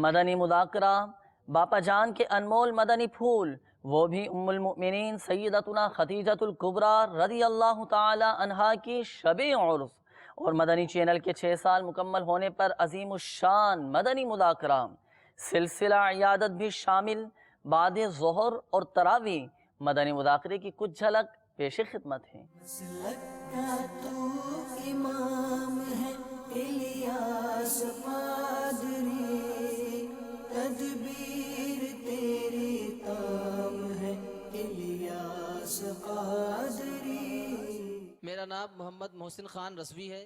مدنی مذاکرہ، باپا جان کے انمول مدنی پھول، وہ بھی ام المؤمنین سیدتنا خدیجۃ الکبریٰ رضی اللہ تعالی عنہا کی شب عرس، اور مدنی چینل کے 6 سال مکمل ہونے پر عظیم الشان مدنی مذاکرہ سلسلہ عیادت بھی شامل، بعد ظہر اور تراویح مدنی مذاکرے کی کچھ جھلک پیش خدمت ہے۔ مسلک کا تو امام ہے الیاس قادری، تدبیر تیری تام ہے الیاس قادری۔ میرا نام محمد محسن خان رضوی ہے،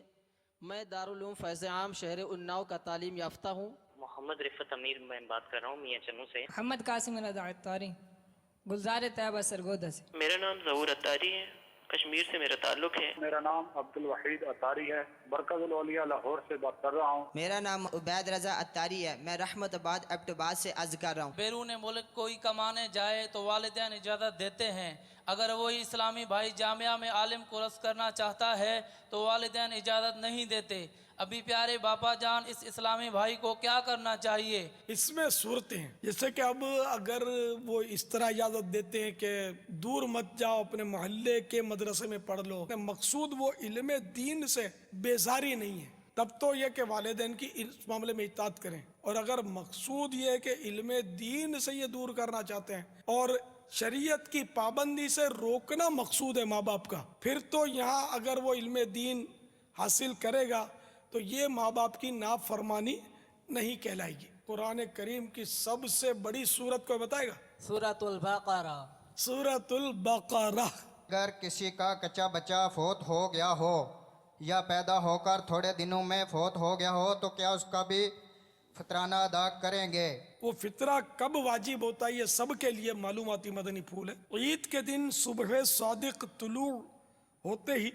میں دارالعلوم فیض عام شہر اناؤ کا تعلیم یافتہ ہوں۔ محمد رفت امیر میں بات کر رہا ہوں میاں چنو سے۔ محمد قاسم رضا عطاری، گلزار طیبہ سرگودا سے۔ میرا نام ظہور عطاری ہے، کشمیر سے میرا تعلق ہے۔ میرا نام عبدالوحید عطاری ہے، مرکز الاولیاء لاہور سے بات کر رہا ہوں۔ میرا نام عبید رضا عطاری ہے، میں رحمت آباد ایبٹ آباد سے عرض کر رہا ہوں۔ بیرون ملک کوئی کمانے جائے تو والدین اجازت دیتے ہیں، اگر وہی اسلامی بھائی جامعہ میں عالم کورس کرنا چاہتا ہے تو والدین اجازت نہیں دیتے۔ ابھی پیارے باپا جان اس اسلامی بھائی کو کیا کرنا چاہیے؟ اس میں صورتیں ہیں، جیسے کہ اب اگر وہ اس طرح اجازت دیتے ہیں کہ دور مت جاؤ، اپنے محلے کے مدرسے میں پڑھ لو، مقصود وہ علم دین سے بیزاری نہیں ہے، تب تو یہ کہ والدین کی اس معاملے میں اطاعت کریں، اور اگر مقصود یہ ہے کہ علم دین سے یہ دور کرنا چاہتے ہیں اور شریعت کی پابندی سے روکنا مقصود ہے ماں باپ کا، پھر تو یہاں اگر وہ علم دین حاصل کرے گا تو یہ ماں باپ کی نافرمانی نہیں کہلائے گی۔ قرآن کریم کی سب سے بڑی سورت کو بتائے گا، سورۃ البقرہ۔ سورت البقرہ۔ اگر کسی کا کچا بچہ فوت ہو گیا ہو یا پیدا ہو کر تھوڑے دنوں میں فوت ہو گیا ہو تو کیا اس کا بھی فطرانہ ادا کریں گے؟ وہ فطرہ کب واجب ہوتا ہے یہ سب کے لیے معلوماتی مدنی پھول ہے۔ عید کے دن صبح صادق طلوع ہوتے ہی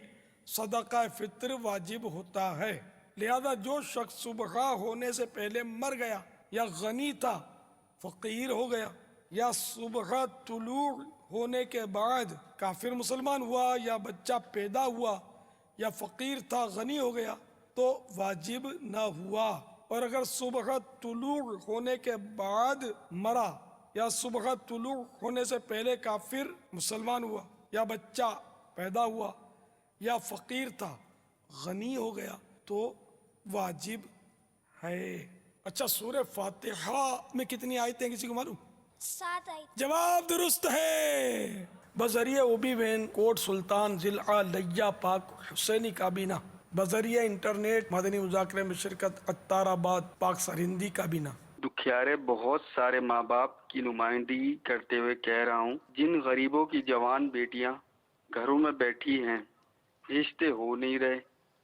صدقہ فطر واجب ہوتا ہے، لہذا جو شخص صبح ہونے سے پہلے مر گیا یا غنی تھا فقیر ہو گیا، یا صبح طلوع ہونے کے بعد کافر مسلمان ہوا، یا بچہ پیدا ہوا، یا فقیر تھا غنی ہو گیا تو واجب نہ ہوا، اور اگر صبح طلوع ہونے کے بعد مرا یا صبح طلوع ہونے سے پہلے کافر مسلمان ہوا، یا بچہ پیدا ہوا، یا فقیر تھا غنی ہو گیا تو واجب ہے۔ اچھا، سورہ فاتحہ میں کتنی آیتیں کسی کو معلوم؟ 7 آیت۔ جواب درست ہے۔ بذریعہ اوبی وین کوٹ سلطان ضلع لیا پاک حسینی کابینہ، بذریعہ انٹرنیٹ مدنی مذاکرے میں شرکت عطار آباد پاک سرہندی کابینہ۔ دکھیارے بہت سارے ماں باپ کی نمائندگی کرتے ہوئے کہہ رہا ہوں، جن غریبوں کی جوان بیٹیاں گھروں میں بیٹھی ہیں، رشتے ہو نہیں رہے،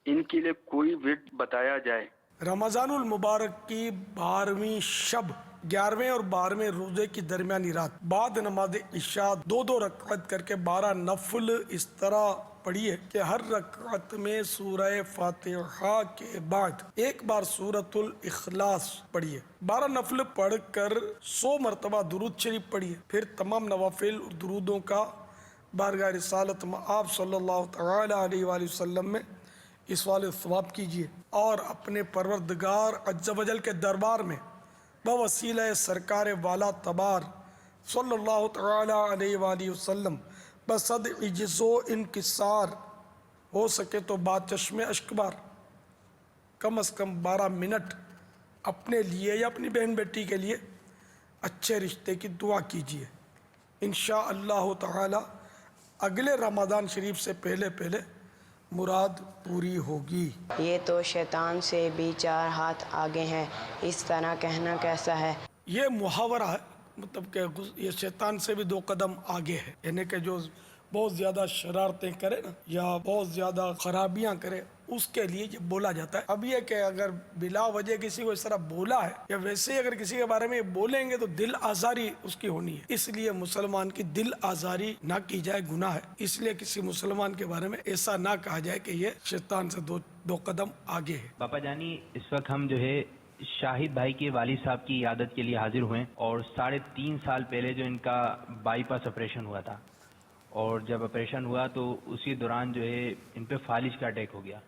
ان کے لیے کوئی ورد بتایا جائے۔ رمضان المبارک کی 12ویں شب 11ویں اور 12ویں روزے کی درمیانی رات بعد نماز عشاء 2 رکعت کر کے 12 نفل اس طرح پڑھیے کہ ہر رکعت میں سورہ فاتحہ کے بعد ایک بار سورۃ الاخلاص پڑھیے، 12 نفل پڑھ کر 100 مرتبہ درود شریف پڑھیے، پھر تمام نوافل اور درودوں کا بارگاہ رسالت آپ صلی اللہ تعالی علیہ وآلہ وسلم میں اس والے ثواب کیجیے، اور اپنے پروردگار عز و جل کے دربار میں بوسیلہ سرکار والا تبار صلی اللہ تعالی علیہ وآلہ وسلم بصد عجز و انکسار ہو سکے تو بات چشم اشک بار کم از کم 12 منٹ اپنے لیے یا اپنی بہن بیٹی کے لیے اچھے رشتے کی دعا کیجیے، انشاءاللہ تعالی اگلے رمضان شریف سے پہلے مراد پوری ہوگی۔ یہ تو شیطان سے بھی 4 ہاتھ آگے ہیں، اس طرح کہنا کیسا ہے؟ یہ محاورہ ہے، مطلب کہ یہ شیطان سے بھی 2 قدم آگے ہے، یعنی کہ جو بہت زیادہ شرارتیں کرے نا یا بہت زیادہ خرابیاں کرے اس کے لیے یہ بولا جاتا ہے۔ اب یہ کہ اگر بلا وجہ کسی کو اس طرح بولا ہے یا ویسے ہی اگر کسی کے بارے میں بولیں گے تو دل آزاری اس کی ہونی ہے، اس لیے مسلمان کی دل آزاری نہ کی جائے، گناہ ہے، اس لیے کسی مسلمان کے بارے میں ایسا نہ کہا جائے کہ یہ شیطان سے 2 قدم آگے ہے۔ باپا جانی، اس وقت ہم جو ہے شاہد بھائی کے والد صاحب کی عیادت کے لیے حاضر ہوئے، اور 3.5 سال پہلے جو ان کا بائی پاس آپریشن ہوا تھا، اور جب آپریشن ہوا تو اسی دوران جو ہے ان پہ فالج کا اٹیک ہو گیا،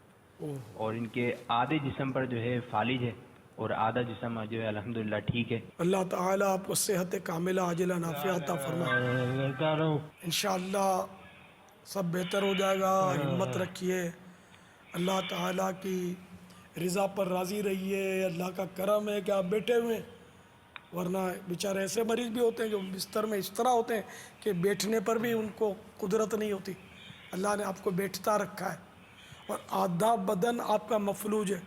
اور ان کے آدھے جسم پر جو ہے فالج ہے اور آدھا جسم جو ہے الحمدللہ ٹھیک ہے. اللہ تعالیٰ آپ کو صحت کاملہ عاجلہ نافعہ عطا فرمائے. انشاءاللہ سب بہتر ہو جائے گا. ہمت رکھیے, اللہ تعالیٰ کی رضا پر راضی رہیے. اللہ کا کرم ہے کہ آپ بیٹھے ہوئے ہیں, ورنہ بیچارے ایسے مریض بھی ہوتے ہیں جو بستر میں اس طرح ہوتے ہیں کہ بیٹھنے پر بھی ان کو قدرت نہیں ہوتی. اللہ نے آپ کو بیٹھتا رکھا ہے, اور آدھا بدن آپ کا مفلوج ہے,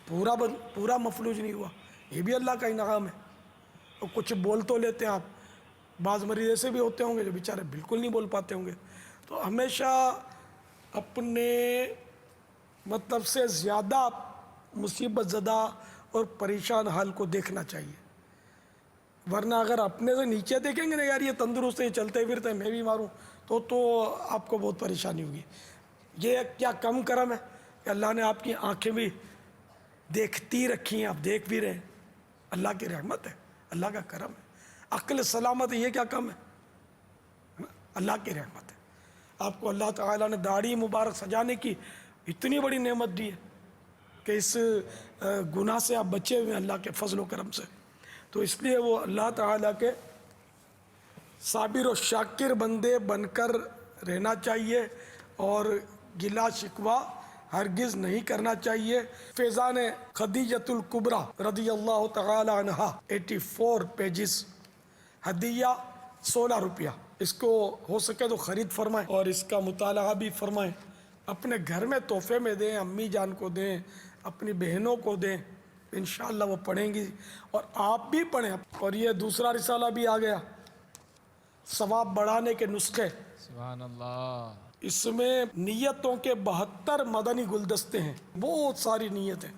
پورا مفلوج نہیں ہوا. یہ بھی اللہ کا انعام ہے. اور کچھ بول تو لیتے ہیں آپ, بعض مریض ایسے بھی ہوتے ہوں گے جو بیچارے بالکل نہیں بول پاتے ہوں گے. تو ہمیشہ اپنے مطلب سے زیادہ مصیبت زدہ اور پریشان حال کو دیکھنا چاہیے, ورنہ اگر اپنے سے نیچے دیکھیں گے نا, یار یہ تندرست ہے, چلتے پھرتے میں بھی ماروں, تو آپ کو بہت پریشانی ہوگی. یہ کیا کم کرم ہے کہ اللہ نے آپ کی آنکھیں بھی دیکھتی رکھی ہیں, آپ دیکھ بھی رہے ہیں. اللہ کی رحمت ہے, اللہ کا کرم ہے. عقل سلامت ہے, یہ کیا کم ہے, اللہ کی رحمت ہے. آپ کو اللہ تعالیٰ نے داڑھی مبارک سجانے کی اتنی بڑی نعمت دی ہے کہ اس گناہ سے آپ بچے ہوئے ہیں اللہ کے فضل و کرم سے. تو اس لیے وہ اللہ تعالیٰ کے صابر و شاکر بندے بن کر رہنا چاہیے, اور گلا شکوہ ہرگز نہیں کرنا چاہیے. فیضان خدیجۃ الکبریٰ رضی اللہ تعالی عنہا 84 پیجز, ہدیہ 16 روپیہ. اس کو ہو سکے تو خرید فرمائیں اور اس کا مطالعہ بھی فرمائیں. اپنے گھر میں تحفے میں دیں, امی جان کو دیں, اپنی بہنوں کو دیں, انشاءاللہ وہ پڑھیں گی, اور آپ بھی پڑھیں. اور یہ دوسرا رسالہ بھی آ گیا, ثواب بڑھانے کے نسخے. سبحان اللہ. اس میں نیتوں کے 72 مدنی گلدستے ہیں, بہت ساری نیتیں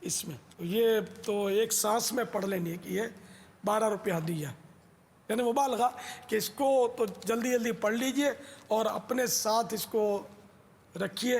اس میں. یہ تو ایک سانس میں پڑھ لینے کی ہے. 12 روپیہ ہدیہ, یعنی مبالغہ کہ اس کو تو جلدی جلدی پڑھ لیجئے اور اپنے ساتھ اس کو رکھیے.